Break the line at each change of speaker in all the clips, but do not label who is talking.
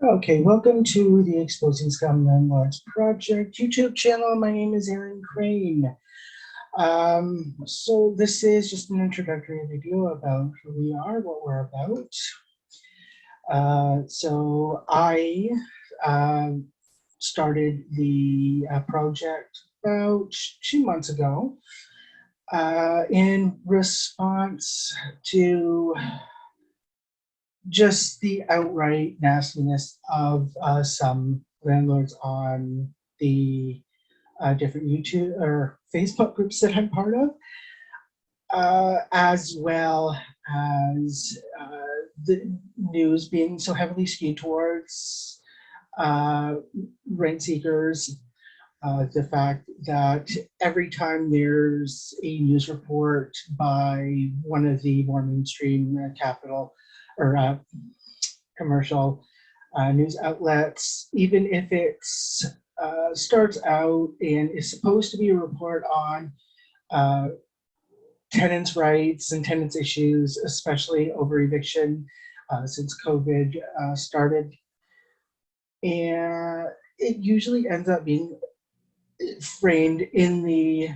Okay, welcome to the Exposing Scum Landlords Project YouTube channel. My name is Aaron Crane. So this is just an introductory video about who we are, what we're about. So I started the project about 2 months ago in response to just the outright nastiness of some landlords on the different YouTube or Facebook groups that I'm part of, as well as the news being so heavily skewed towards rent seekers. The fact that every time there's a news report by one of the more mainstream capital or commercial news outlets, even if it starts out and is supposed to be a report on tenants' rights and tenants' issues, especially over eviction since COVID started. And it usually ends up being framed in the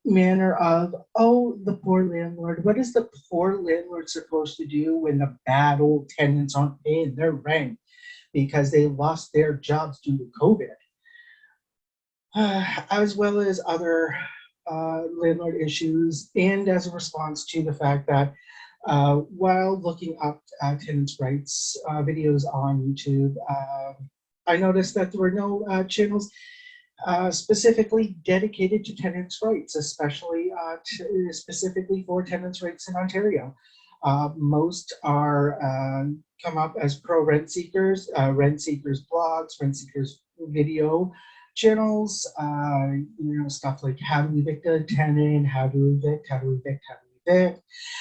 manner of, oh, the poor landlord. What is the poor landlord supposed to do when the bad old tenants aren't paying their rent because they lost their jobs due to COVID? As well as other landlord issues, and as a response to the fact that while looking up tenants' rights videos on YouTube, I noticed that there were no channels specifically dedicated to tenants' rights, especially specifically for tenants' rights in Ontario. Most are come up as pro-rent seekers, rent seekers blogs, rent seekers video channels, stuff like how to evict a tenant, how to evict, how to evict, how to evict,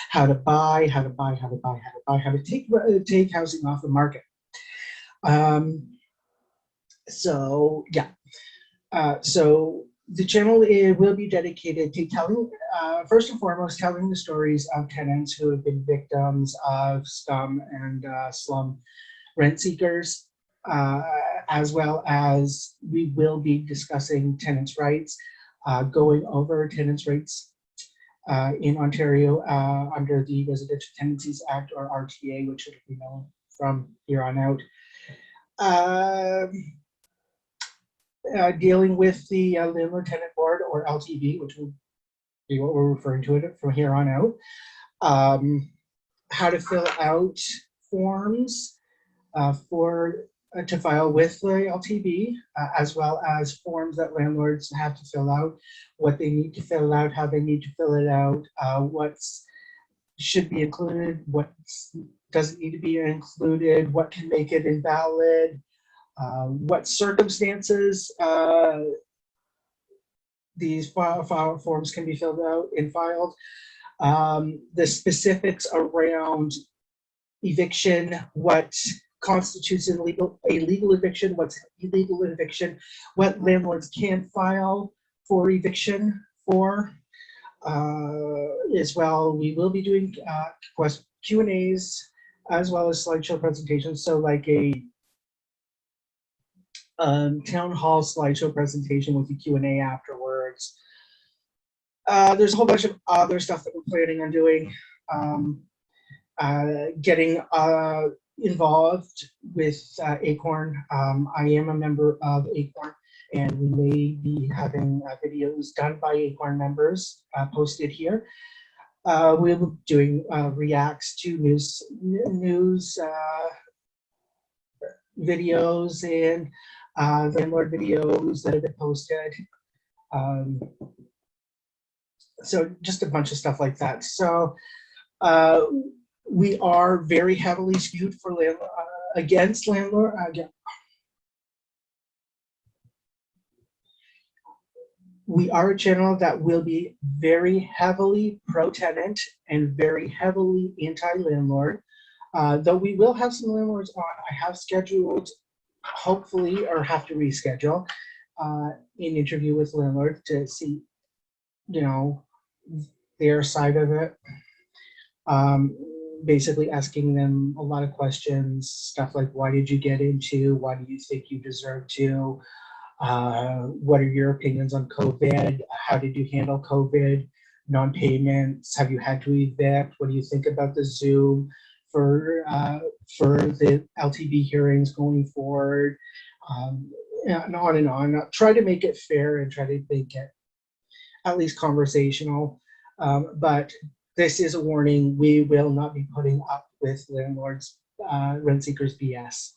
how to buy, how to buy, how to buy, how to buy, how to take housing off the market. So yeah. So the channel will be dedicated to telling, first and foremost, telling the stories of tenants who have been victims of scum and slum rent seekers, as well as we will be discussing tenants' rights, going over tenants' rights in Ontario under the Residential Tenancies Act, or RTA, which will be known from here on out. Dealing with the Landlord Tenant Board, or LTB, which will be what we're referring to it from here on out. How to fill out forms to file with the LTB, as well as forms that landlords have to fill out, what they need to fill out, how they need to fill it out, what should be included, what doesn't need to be included, what can make it invalid, what circumstances these file forms can be filled out and filed, the specifics around eviction, what constitutes a legal eviction, what's illegal eviction, what landlords can file for eviction for. As well, we will be doing Q&As as well as slideshow presentations. So like a town hall slideshow presentation with a Q&A afterwards. There's a whole bunch of other stuff that we're planning on doing. Getting involved with Acorn. I am a member of Acorn, and we may be having videos done by Acorn members posted here. We'll be doing reacts to news videos and landlord videos that have been posted. So just a bunch of stuff like that. So we are very heavily skewed for against landlord. We are a channel that will be very heavily pro-tenant and very heavily anti-landlord. Though we will have some landlords on. I have scheduled, hopefully, or have to reschedule an interview with landlords to see, their side of it. basically asking them a lot of questions, stuff like, why did you get into, why do you think you deserve to, what are your opinions on COVID, how did you handle COVID, non-payments, have you had to evict, what do you think about the Zoom for the LTV hearings going forward, and on and on. Try to make it fair and try to make it at least conversational. But this is a warning. We will not be putting up with landlords, rent seekers BS.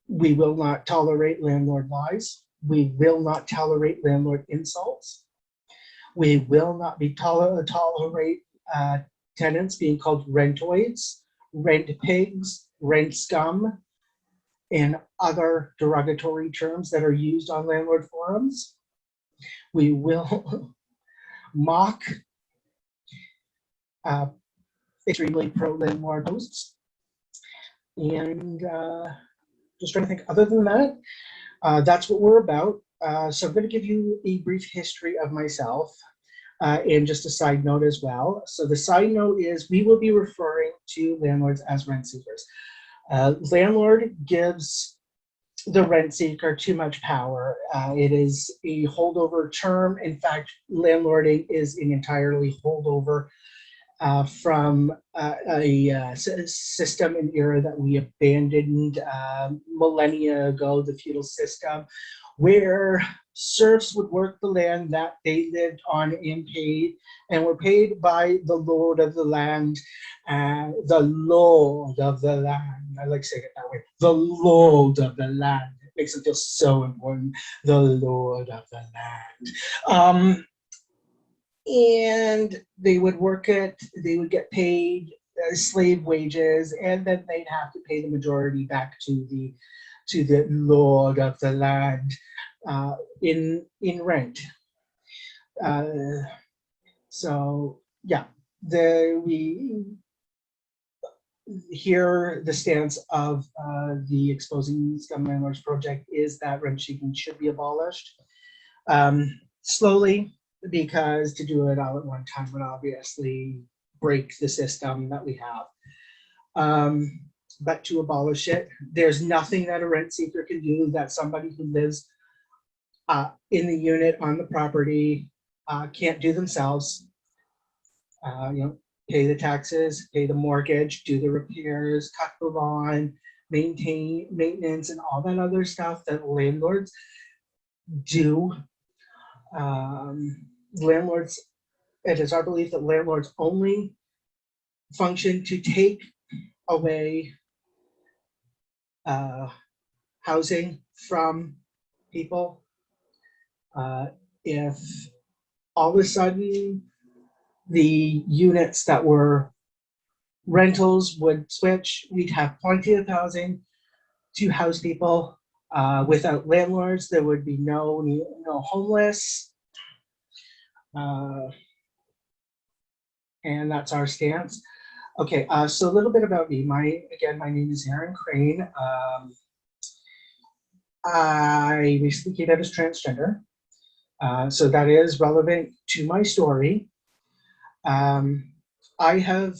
We will not tolerate landlord lies. We will not tolerate landlord insults. We will not be tolerate tenants being called rentoids, rent pigs, rent scum, and other derogatory terms that are used on landlord forums. We will mock extremely pro-landlord posts. And just trying to think, other than that, that's what we're about. So I'm going to give you a brief history of myself and just a side note as well. So the side note is we will be referring to landlords as rent seekers. Landlord gives the rent seeker too much power. It is a holdover term. In fact, landlording is an entirely holdover from a system and era that we abandoned millennia ago, the feudal system, where serfs would work the land that they lived on and were paid by the lord of the land. The lord of the land. I like saying it that way. The lord of the land. It makes it feel so important. The lord of the land. And they would work it. They would get paid slave wages, and then they'd have to pay the majority back to the lord of the land in rent. So yeah, here the stance of the Exposing Scum Landlords project is that rent seeking should be abolished slowly, because to do it all at one time would obviously break the system that we have. But to abolish it, there's nothing that a rent seeker can do that somebody who lives in the unit on the property can't do themselves. Pay the taxes, pay the mortgage, do the repairs, cut the lawn, maintain maintenance, and all that other stuff that landlords do. Landlords, it is our belief that landlords only function to take away housing from people. If all of a sudden the units that were rentals would switch, we'd have plenty of housing to house people. Without landlords, there would be no homeless. And that's our stance. Okay, so a little bit about me. My name is Aaron Crane. I recently came out as transgender. So that is relevant to my story. I have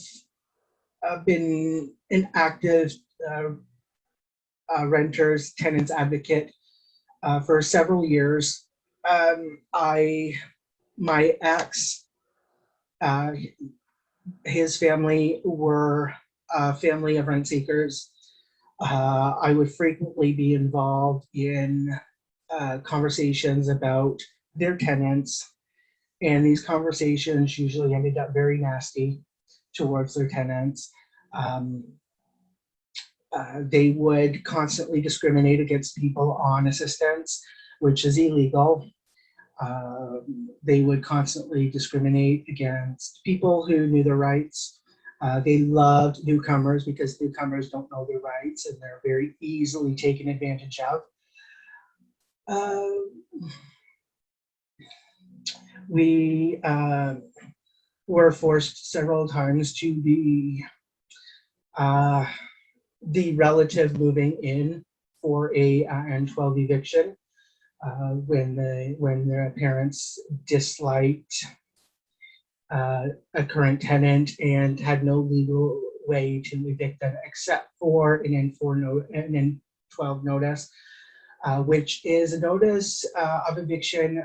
been an active renters, tenants advocate for several years. My ex, his family were a family of rent seekers. I would frequently be involved in conversations about their tenants, and these conversations usually ended up very nasty towards their tenants. They would constantly discriminate against people on assistance, which is illegal. They would constantly discriminate against people who knew their rights. They loved newcomers because newcomers don't know their rights and they're very easily taken advantage of. We were forced several times to be the relative moving in for a N12 eviction when their parents disliked a current tenant and had no legal way to evict them except for an N12 notice, which is a notice of eviction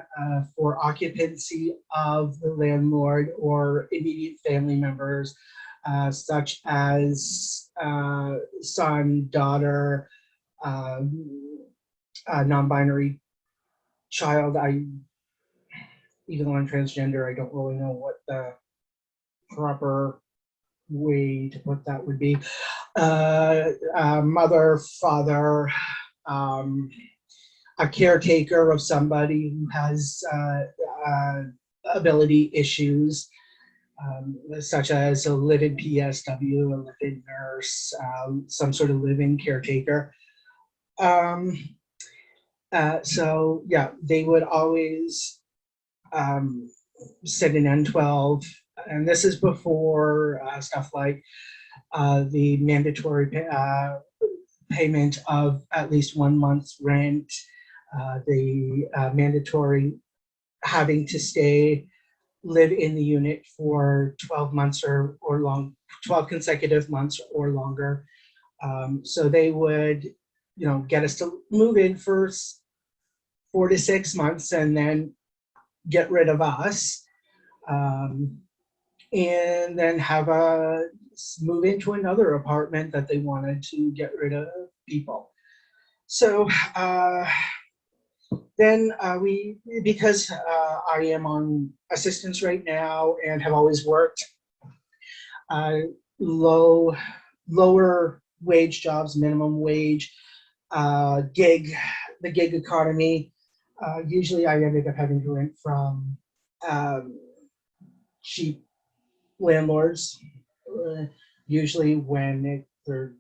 for occupancy of the landlord or immediate family members, such as son, daughter, non-binary child. Even though I'm transgender, I don't really know what the proper way to put that would be. Mother, father, a caretaker of somebody who has ability issues, such as a live-in PSW, a live-in nurse, some sort of live-in caretaker. So yeah, they would always send an N12, and this is before stuff like the mandatory payment of at least 1 month's rent, the mandatory having to live in the unit for 12 months or 12 consecutive months or longer. So they would, get us to move in for 4 to 6 months and then get rid of us, and then have a move into another apartment that they wanted to get rid of people. So then because I am on assistance right now and have always worked lower wage jobs, minimum wage, the gig economy. Usually I ended up having to rent from cheap landlords. Usually when they're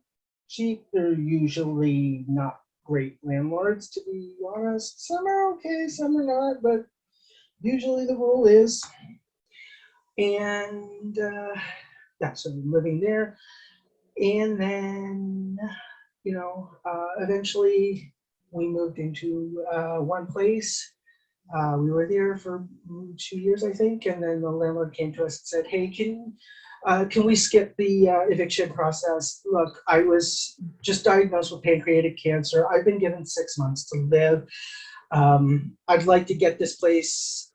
cheap, they're usually not great landlords, to be honest. Some are okay, some are not, but usually the rule is. And yeah, so living there. And then, eventually we moved into one place. We were there for 2 years, I think, and then the landlord came to us and said, "Hey, can we skip the eviction process? Look, I was just diagnosed with pancreatic cancer. I've been given 6 months to live. I'd like to get this place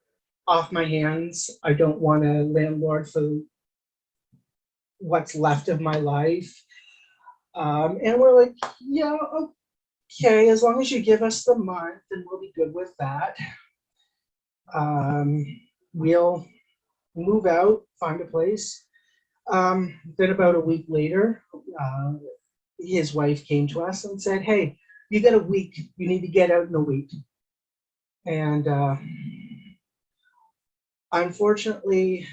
off my hands. I don't want a landlord for what's left of my life." And we're like, "Yeah, okay, as long as you give us the month, then we'll be good with that. We'll move out, find a place." Then about a week later, his wife came to us and said, "Hey, you got a week. You need to get out in a week." And unfortunately,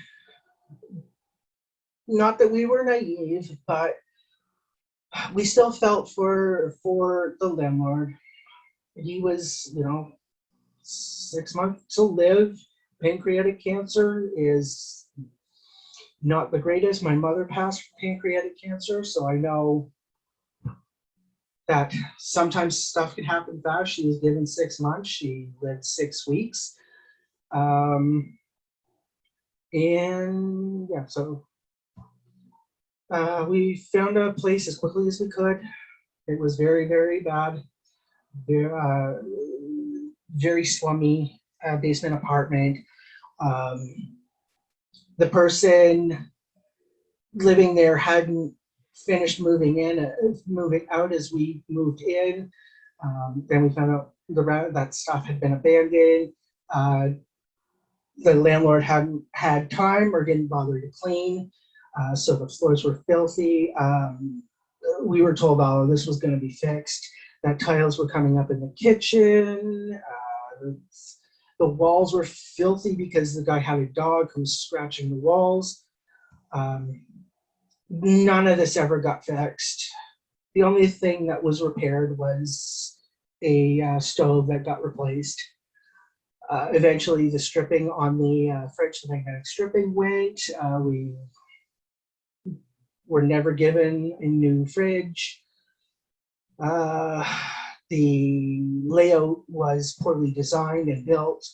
not that we were naive, but we still felt for the landlord. He was, 6 months to live. Pancreatic cancer is not the greatest. My mother passed from pancreatic cancer, so I know that sometimes stuff can happen fast. She was given 6 months. She lived 6 weeks. And yeah, so we found a place as quickly as we could. It was very, very bad. Very slummy basement apartment. The person living there hadn't finished moving out as we moved in. Then we found out that stuff had been abandoned. The landlord hadn't had time or didn't bother to clean, so the floors were filthy. We were told, "Oh, this was going to be fixed." That tiles were coming up in the kitchen. The walls were filthy because the guy had a dog who was scratching the walls. None of this ever got fixed. The only thing that was repaired was a stove that got replaced. Eventually, the stripping on the French magnetic stripping went. We were never given a new fridge. The layout was poorly designed and built.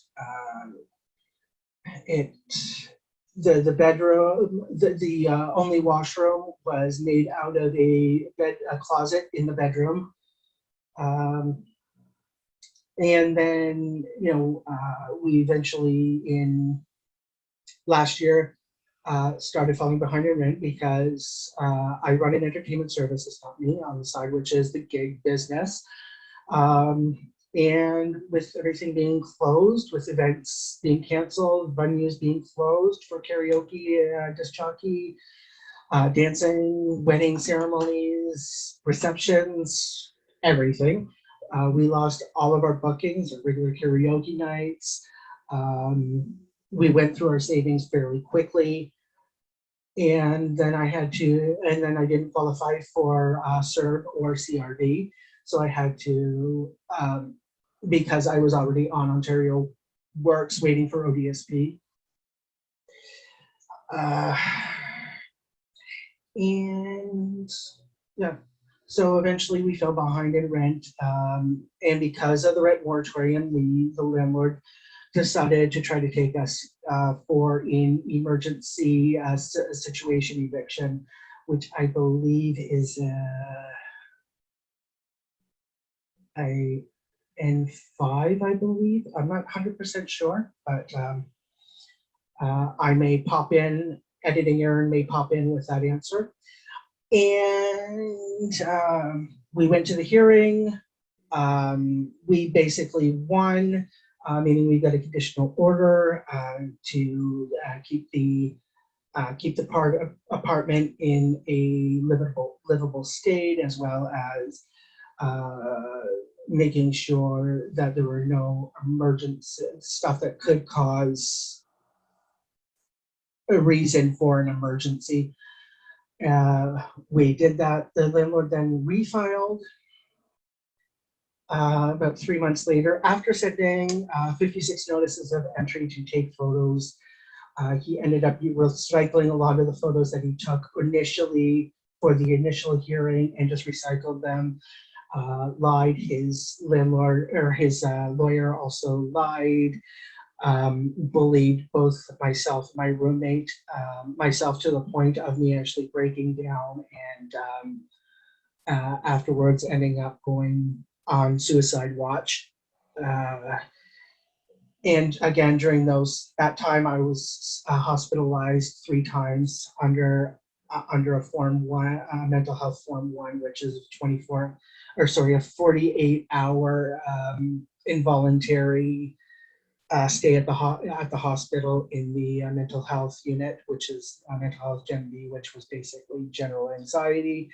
the bedroom, the only washroom was made out of a closet in the bedroom. And then, we eventually in last year started falling behind in rent because I run an entertainment services company on the side, which is the gig business. And with everything being closed, with events being canceled, venues being closed for karaoke, disc jockey, dancing, wedding ceremonies, receptions, everything. We lost all of our bookings, our regular karaoke nights. We went through our savings fairly quickly. And then I didn't qualify for CERB or CRD. So I had to, because I was already on Ontario Works waiting for ODSP. And yeah, so eventually we fell behind in rent. And because of the rent moratorium, the landlord decided to try to take us for an emergency situation eviction, which I believe is a N5, I believe. I'm not 100% sure, but I may pop in, editing Aaron may pop in with that answer. And we went to the hearing. We basically won, meaning we got a conditional order to keep the apartment in a livable state, as well as making sure that there were no emergency stuff that could cause a reason for an emergency. We did that. The landlord then refiled about 3 months later after sending 56 notices of entry to take photos. He ended up recycling a lot of the photos that he took initially for the initial hearing and just recycled them. Lied. His landlord or his lawyer also lied. Bullied both myself and my roommate, myself to the point of me actually breaking down and afterwards ending up going on suicide watch. And again, during that time, I was hospitalized 3 times under a Form 1, mental health Form 1, which is a 48-hour involuntary stay at the hospital in the mental health unit, which is mental health Gen B, which was basically general anxiety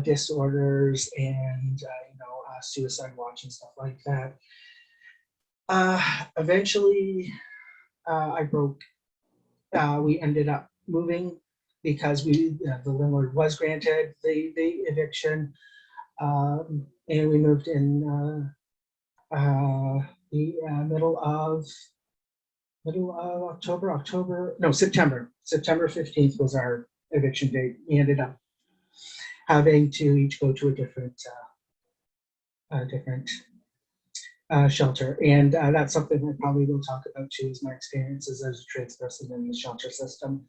disorders and suicide watch and stuff like that. Eventually, I broke. We ended up moving because the landlord was granted the eviction, and we moved in the middle of September. September 15th was our eviction date. We ended up having to each go to a different shelter, and that's something I probably will talk about too, is my experiences as a trans person in the shelter system,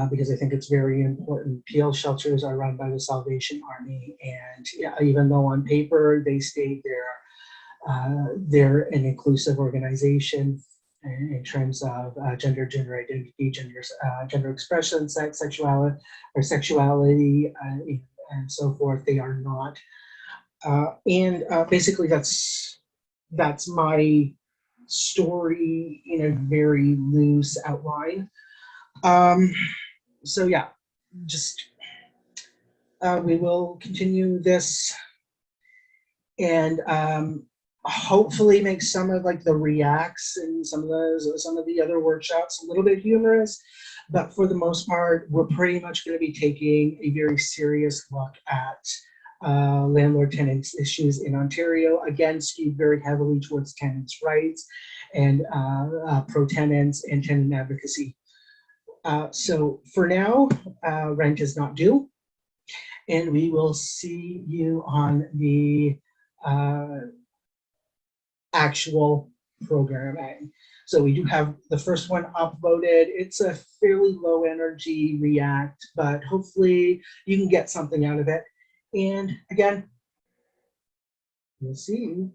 because I think it's very important. PL shelters are run by the Salvation Army, and even though on paper they state they're an inclusive organization in terms of gender identity, gender expression, sexuality, and so forth, they are not. And basically, that's my story in a very loose outline. So yeah, just we will continue this and hopefully make some of like the reacts and some of the other workshops a little bit humorous, but for the most part, we're pretty much going to be taking a very serious look at landlord-tenant issues in Ontario, again skewed very heavily towards tenants' rights and pro-tenants and tenant advocacy. So for now, rent is not due, and we will see you on the actual programming. So we do have the first one uploaded. It's a fairly low energy React, but hopefully you can get something out of it. And again, we'll see you